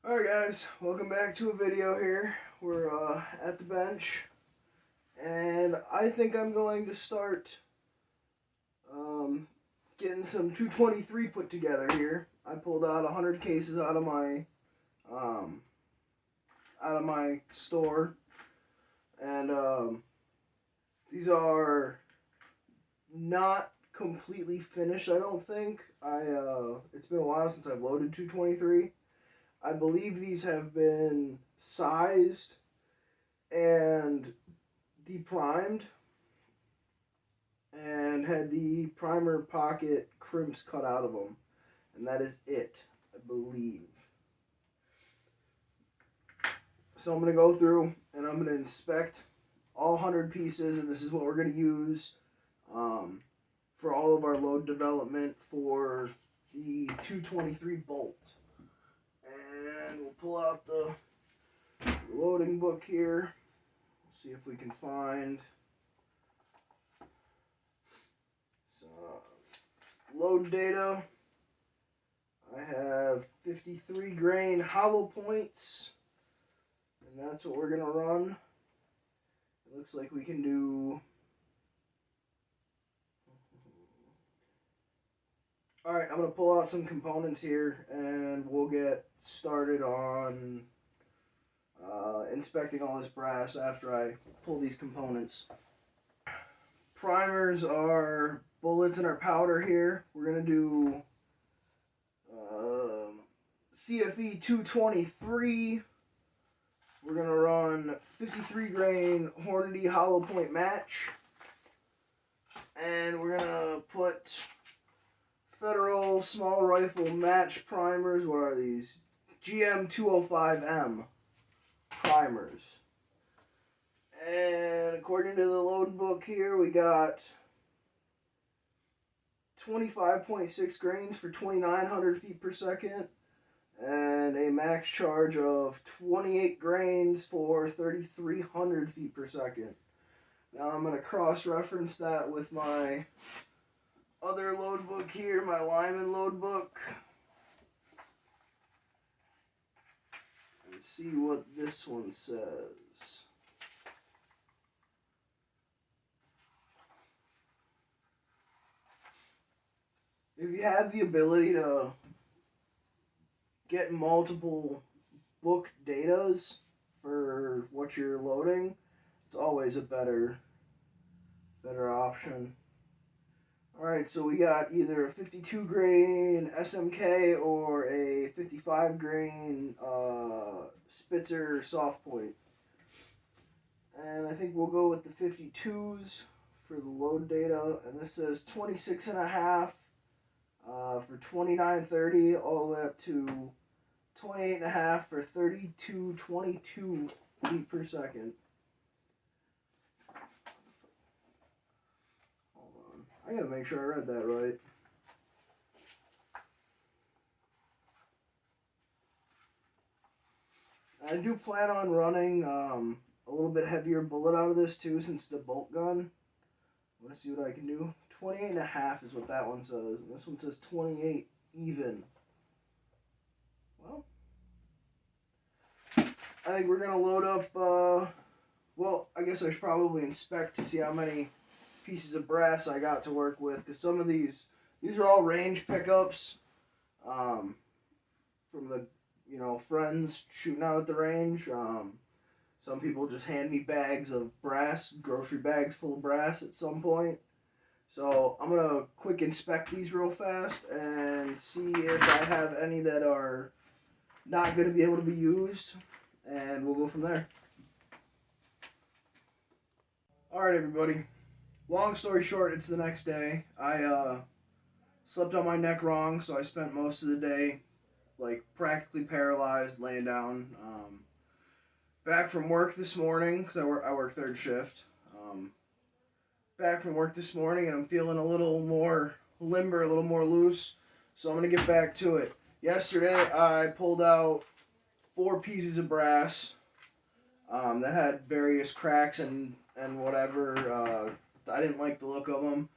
Alright guys, welcome back to a video here. We're at the bench, and I think I'm going to start getting some 223 put together here. I pulled out 100 cases out of my store, and these are not completely finished, I don't think. It's been a while since I've loaded 223. I believe these have been sized and deprimed and had the primer pocket crimps cut out of them. And that is it, I believe. So I'm going to go through and I'm going to inspect all 100 pieces, and this is what we're going to use for all of our load development for the 223 bolt. And we'll pull out the loading book here. See if we can find some load data. I have 53 grain hollow points, and that's what we're going to run. It looks like we can do... Alright, I'm going to pull out some components here, and we'll get started on inspecting all this brass after I pull these components. Primers are bullets in our powder here. We're going to do CFE 223. We're going to run 53 grain Hornady hollow point match. And we're going to put Federal small rifle match primers. What are these? GM 205M primers. And according to the load book here, we got 25.6 grains for 2,900 feet per second, and a max charge of 28 grains for 3,300 feet per second. Now I'm going to cross-reference that with my other load book here, my Lyman load book, and see what this one says. If you have the ability to get multiple book datas for what you're loading, it's always a better option. Alright, so we got either a 52 grain SMK or a 55 grain Spitzer soft point. And I think we'll go with the 52s for the load data. And this says 26.5 for 2930 all the way up to 28.5 for 3222 feet per second. I gotta make sure I read that right. I do plan on running a little bit heavier bullet out of this too, since the bolt gun. I want to see what I can do. 28.5 is what that one says. And this one says 28 even. Well, I think we're gonna load up. Well, I guess I should probably inspect to see how many pieces of brass I got to work with, because some of these are all range pickups from the friends shooting out at the range. Some people just hand me bags of brass, grocery bags full of brass at some point. So I'm gonna quick inspect these real fast and see if I have any that are not going to be able to be used, and we'll go from there. Alright everybody, long story short, it's the next day. I slept on my neck wrong, so I spent most of the day like practically paralyzed, laying down. Back from work this morning, because I work third shift. Back from work this morning, and I'm feeling a little more limber, a little more loose, so I'm going to get back to it. Yesterday, I pulled out 4 pieces of brass that had various cracks and whatever. I didn't like the look of them.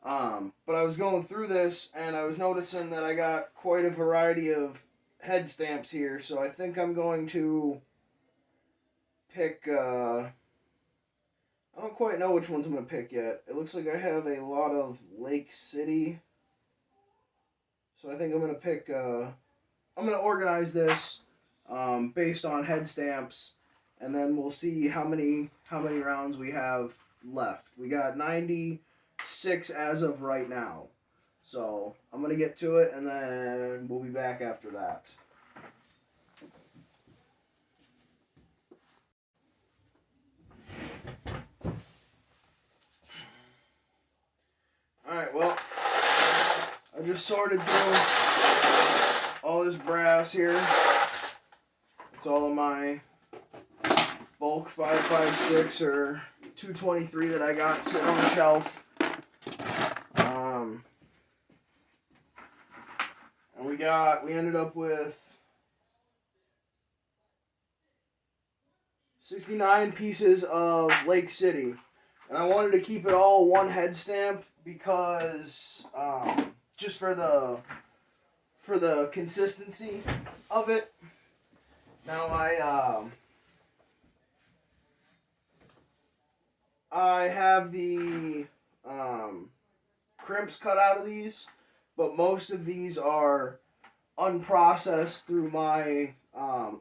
But I was going through this, and I was noticing that I got quite a variety of head stamps here, so I think I'm going to pick. I don't quite know which ones I'm going to pick yet. It looks like I have a lot of Lake City, so I think I'm going to pick. I'm going to organize this based on head stamps, and then we'll see how many rounds we have left. We got 96 as of right now. So I'm going to get to it, and then we'll be back after that. Alright, well, I just sorted through all this brass here. It's all of my bulk 5.56 or 223 that I got sitting on the shelf. And we ended up with 69 pieces of Lake City. And I wanted to keep it all one head stamp because just for the consistency of it. Now I have the crimps cut out of these, but most of these are unprocessed through my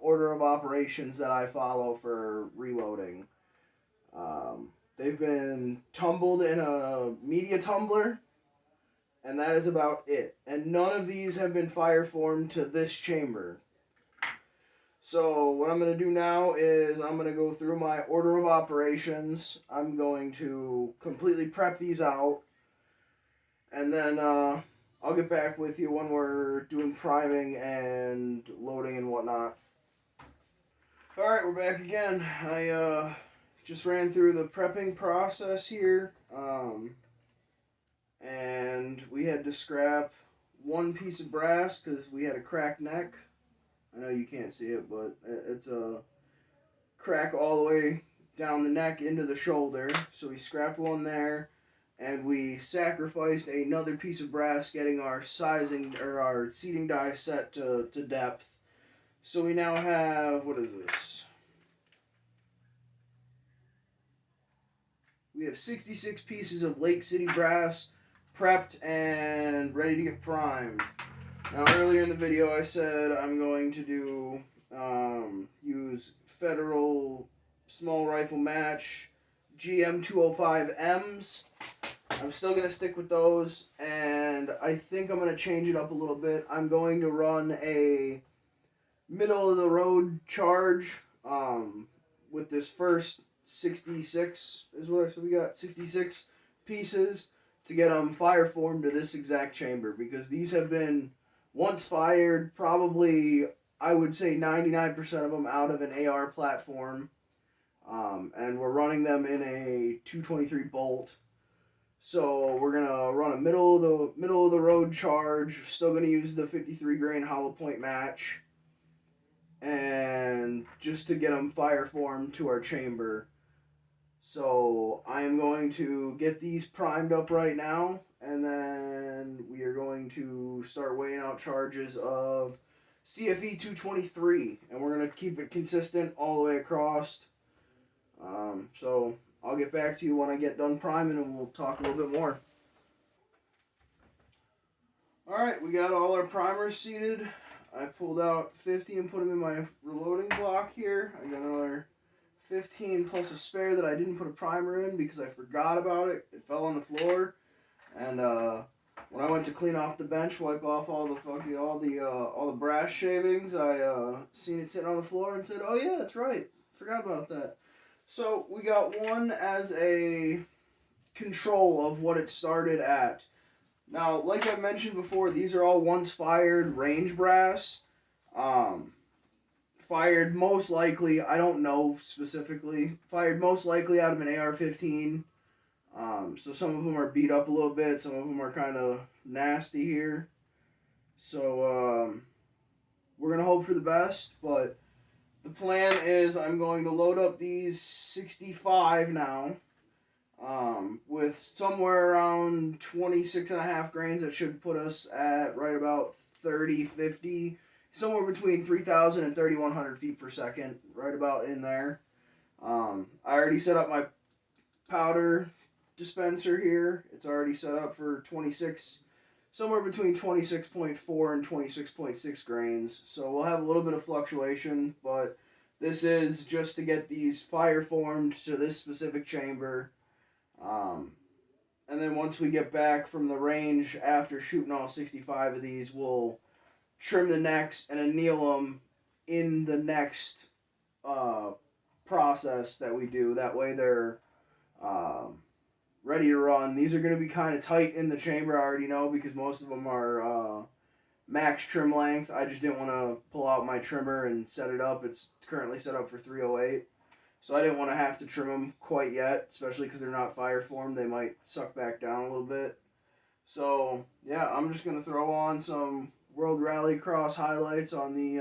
order of operations that I follow for reloading. They've been tumbled in a media tumbler, and that is about it. And none of these have been fire formed to this chamber. So what I'm going to do now is I'm going to go through my order of operations. I'm going to completely prep these out, and then I'll get back with you when we're doing priming and loading and whatnot. Alright, we're back again. I just ran through the prepping process here, and we had to scrap one piece of brass because we had a cracked neck. I know you can't see it, but it's a crack all the way down the neck into the shoulder. So we scrapped one there, and we sacrificed another piece of brass getting our sizing or our seating die set to depth. So we now have, what is this? We have 66 pieces of Lake City brass prepped and ready to get primed. Now, earlier in the video, I said I'm going to do use Federal Small Rifle Match GM 205Ms. I'm still going to stick with those, and I think I'm going to change it up a little bit. I'm going to run a middle-of-the-road charge with this first 66, is what I said we got, 66 pieces to get them fire formed to this exact chamber, because these have been once fired, probably, I would say 99% of them out of an AR platform, and we're running them in a 223 bolt. So we're gonna run a middle of the road charge. Still gonna use the 53 grain hollow point match, and just to get them fire formed to our chamber. So I am going to get these primed up right now, and then we are going to start weighing out charges of CFE 223, and we're going to keep it consistent all the way across. So I'll get back to you when I get done priming, and we'll talk a little bit more. Alright, we got all our primers seated. I pulled out 50 and put them in my reloading block here. I got another 15 plus a spare that I didn't put a primer in because I forgot about it. It fell on the floor, and when I went to clean off the bench, wipe off all the brass shavings, I seen it sitting on the floor and said, "Oh yeah, that's right, forgot about that." So we got one as a control of what it started at. Now, like I mentioned before, these are all once fired range brass. Fired most likely, I don't know specifically, fired most likely out of an AR-15. So some of them are beat up a little bit, some of them are kind of nasty here. So we're going to hope for the best, but the plan is I'm going to load up these 65 now with somewhere around 26.5 grains. That should put us at right about 30, 50 somewhere between 3,000 and 3,100 feet per second, right about in there. I already set up my powder dispenser here. It's already set up for 26, somewhere between 26.4 and 26.6 grains. So we'll have a little bit of fluctuation, but this is just to get these fire formed to this specific chamber. And then once we get back from the range after shooting all 65 of these, we'll trim the necks and anneal them in the next process that we do. That way they're ready to run. These are going to be kind of tight in the chamber, I already know, because most of them are max trim length. I just didn't want to pull out my trimmer and set it up. It's currently set up for 308. So I didn't want to have to trim them quite yet, especially because they're not fire formed. They might suck back down a little bit. So yeah, I'm just going to throw on some World Rallycross highlights on the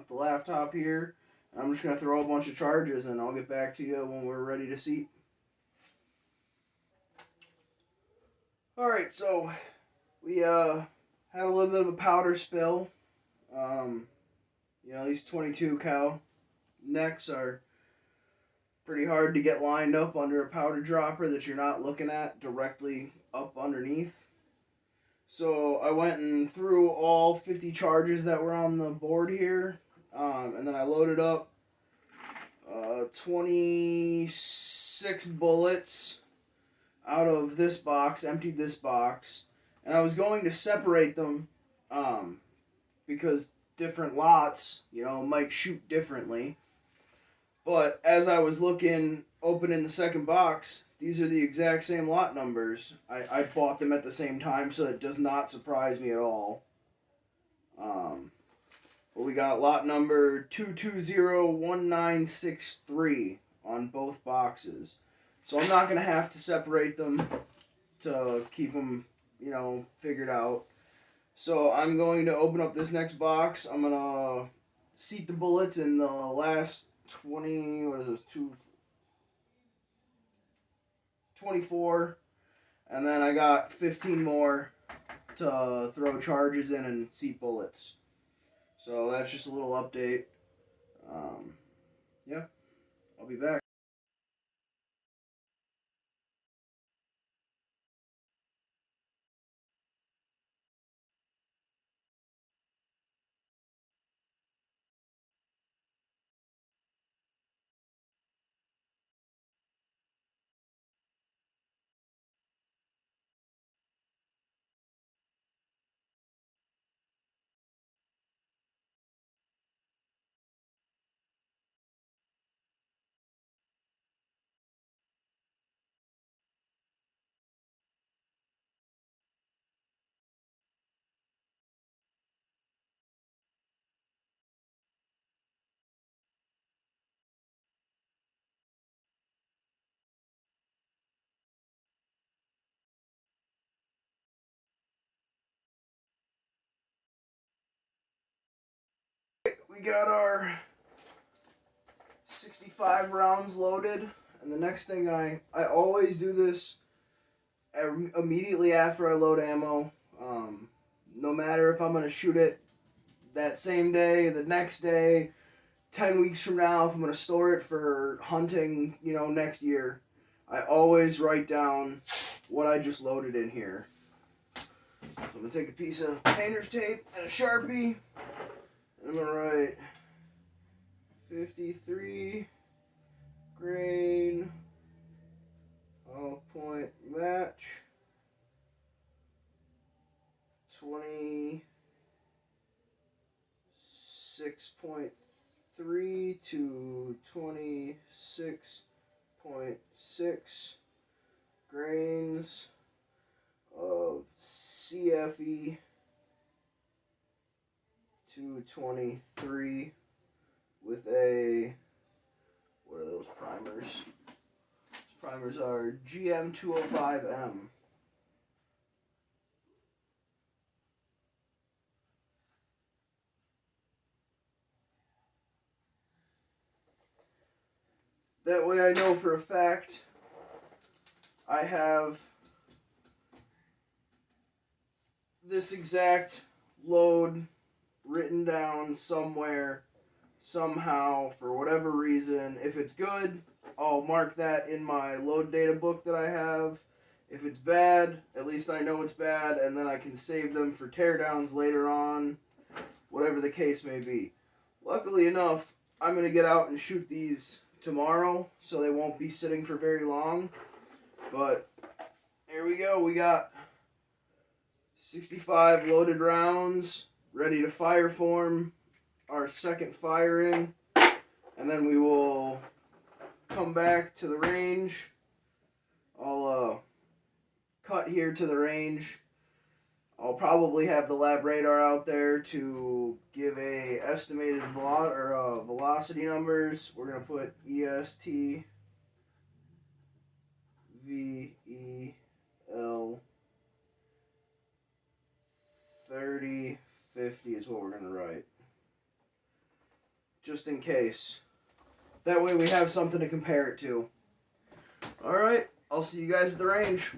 laptop here. I'm just going to throw a bunch of charges, and I'll get back to you when we're ready to seat. Alright, so we had a little bit of a powder spill. These 22 cal necks are pretty hard to get lined up under a powder dropper that you're not looking at directly up underneath. So I went and threw all 50 charges that were on the board here, and then I loaded up 26 bullets out of this box, emptied this box, and I was going to separate them because different lots, might shoot differently. But as I was opening the second box, these are the exact same lot numbers. I bought them at the same time, so it does not surprise me at all. But we got lot number 2201963 on both boxes. So I'm not going to have to separate them to keep them, figured out. So I'm going to open up this next box. I'm going to seat the bullets in the last 24, and then I got 15 more to throw charges in and seat bullets. So that's just a little update. Yeah, I'll be back. We got our 65 rounds loaded, and the next thing I always do this immediately after I load ammo. No matter if I'm going to shoot it that same day, the next day, 10 weeks from now, if I'm going to store it for hunting, next year, I always write down what I just loaded in here. So I'm going to take a piece of painter's tape and a Sharpie, and I'm going to write 53 grain all point match 26.3 to 26.6 grains of CFE 223 with a, what are those primers? Those primers are GM205M. That way I know for a fact I have this exact load written written down somewhere, somehow, for whatever reason. If it's good, I'll mark that in my load data book that I have. If it's bad, at least I know it's bad, and then I can save them for teardowns later on, whatever the case may be. Luckily enough, I'm going to get out and shoot these tomorrow, so they won't be sitting for very long. But here we go. We got 65 loaded rounds ready to fire form our second firing, and then we will come back to the range. I'll cut here to the range. I'll probably have the lab radar out there to give a estimated velocity numbers. We're gonna put EST VEL 3050 is what we're gonna write, just in case. That way we have something to compare it to. All right, I'll see you guys at the range.